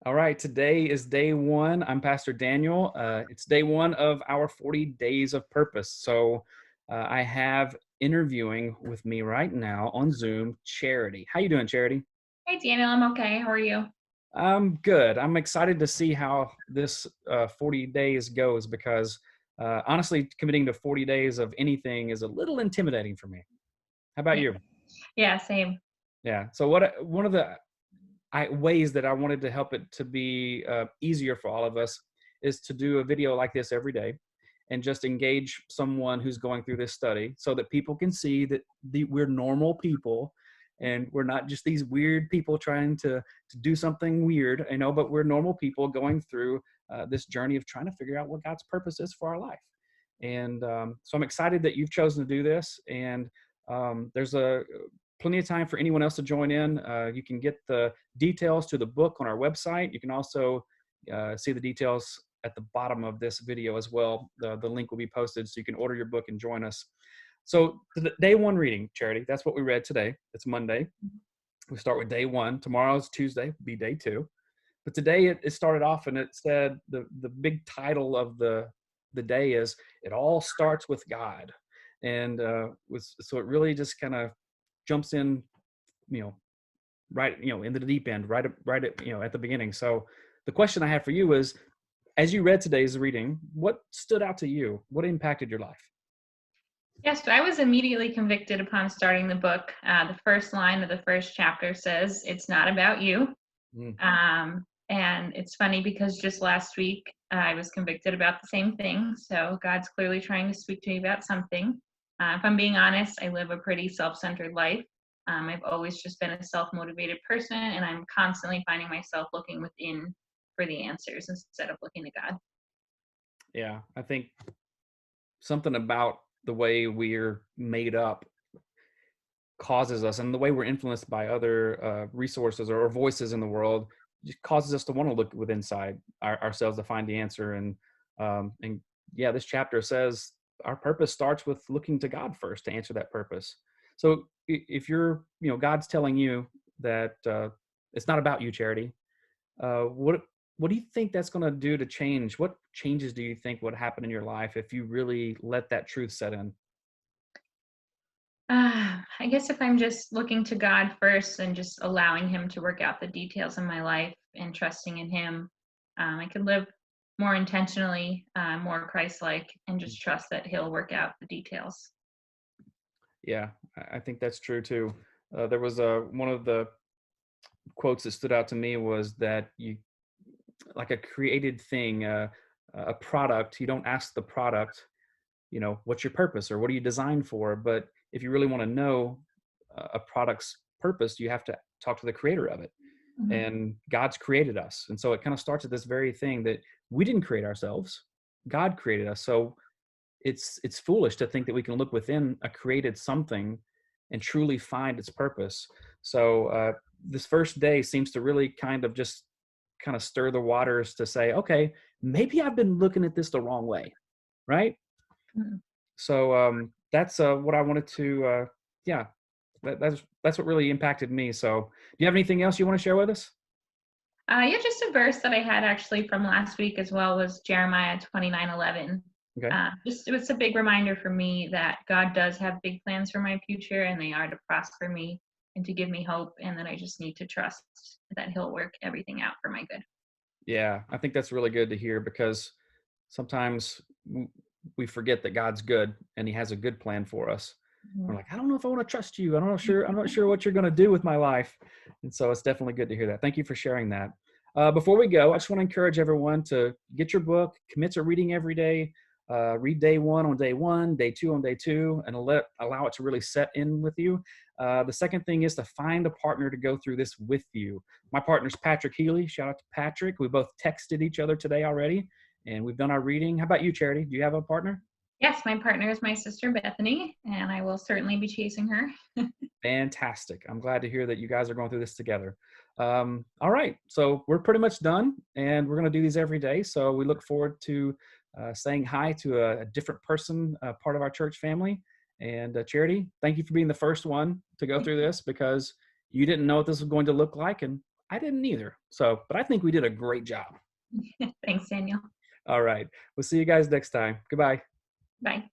All right, today is day one. I'm Pastor Daniel. It's day one of our 40 days of purpose. So I have interviewing with me right now on Zoom, Charity. How you doing, Charity? Hey Daniel, I'm okay. How are you? I'm good. I'm excited to see how this 40 days goes because honestly, committing to 40 days of anything is a little intimidating for me. How about Yeah, you? yeah, same. Yeah. So one of the ways that I wanted to help it to be easier for all of us is to do a video like this every day and just engage someone who's going through this study so that people can see that we're normal people and we're not just these weird people trying to do something weird, but we're normal people going through this journey of trying to figure out what God's purpose is for our life. And so I'm excited that you've chosen to do this. And there's a plenty of time for anyone else to join in. You can get the details to the book on our website. You can also see the details at the bottom of this video as well. The link will be posted so you can order your book and join us. So the day one reading, Charity, that's what we read today. It's Monday. We start with day one. Tomorrow's Tuesday, will be day two. But today it started off and it said the big title of the day is "It All Starts with God," and so it really just kind of jumps in, you know, right, into the deep end, right at, at the beginning. So the question I have for you is, as you read today's reading, what stood out to you? What impacted your life? Yes, I was immediately convicted upon starting the book. The first line of the first chapter says, "It's not about you." Mm, And it's funny because just last week I was convicted about the same thing. So God's clearly trying to speak to me about something. If I'm being honest, I live a pretty self centered life. I've always just been a self motivated person, and I'm constantly finding myself looking within for the answers instead of looking to God. yeah, I think something about the way we're made up causes us, and the way we're influenced by other resources or voices in the world, just causes us to want to look within inside ourselves to find the answer. And yeah, this chapter says our purpose starts with looking to God first to answer that purpose. So if you're, God's telling you that it's not about you, Charity, what do you think that's going to do to change? What changes do you think would happen in your life if you really let that truth set in? I guess if I'm just looking to God first and just allowing Him to work out the details in my life and trusting in Him, I could live more intentionally, more Christ like, and just trust that He'll work out the details. Yeah, I think that's true too. There was one of the quotes that stood out to me was that you, like a created thing, a product, you don't ask the product, what's your purpose or what are you designed for? But if you really want to know a product's purpose, you have to talk to the creator of it. Mhm. And God's created us. And so it kind of starts at this very thing that we didn't create ourselves. God created us. So it's foolish to think that we can look within a created something and truly find its purpose. So this first day seems to really kind of stir the waters to say, okay, maybe I've been looking at this the wrong way, right? Mhm. So that's what I wanted to, yeah, that's what really impacted me. So do you have anything else you want to share with us? Yeah, just a verse that I had actually from last week as well was Jeremiah 29:11. Okay. Just it was a big reminder for me that God does have big plans for my future, and they are to prosper me and to give me hope, and that I just need to trust that He'll work everything out for my good. Yeah, I think that's really good to hear because sometimes we forget that God's good and He has a good plan for us. We're Mhm. like, I don't know if I want to trust you. I'm not sure what you're going to do with my life. And so it's definitely good to hear that. Thank you for sharing that. Before we go, I just want to encourage everyone to get your book, commit to reading every day. Read day one, day two on day two, and allow it to really set in with you. The second thing is to find a partner to go through this with you. My partner's Patrick Healy. Shout out to Patrick. We both texted each other today already, and we've done our reading. How about you, Charity? Do you have a partner? Yes, my partner is my sister Bethany, and I will certainly be chasing her. Fantastic. I'm glad to hear that you guys are going through this together. All right. So we're pretty much done, and we're going to do these every day. So we look forward to saying hi to a different person, part of our church family. And Charity, thank you for being the first one to go through this because you didn't know what this was going to look like. And I didn't either. So, but I think we did a great job. Thanks, Daniel. All right. We'll see you guys next time. Goodbye. Bye.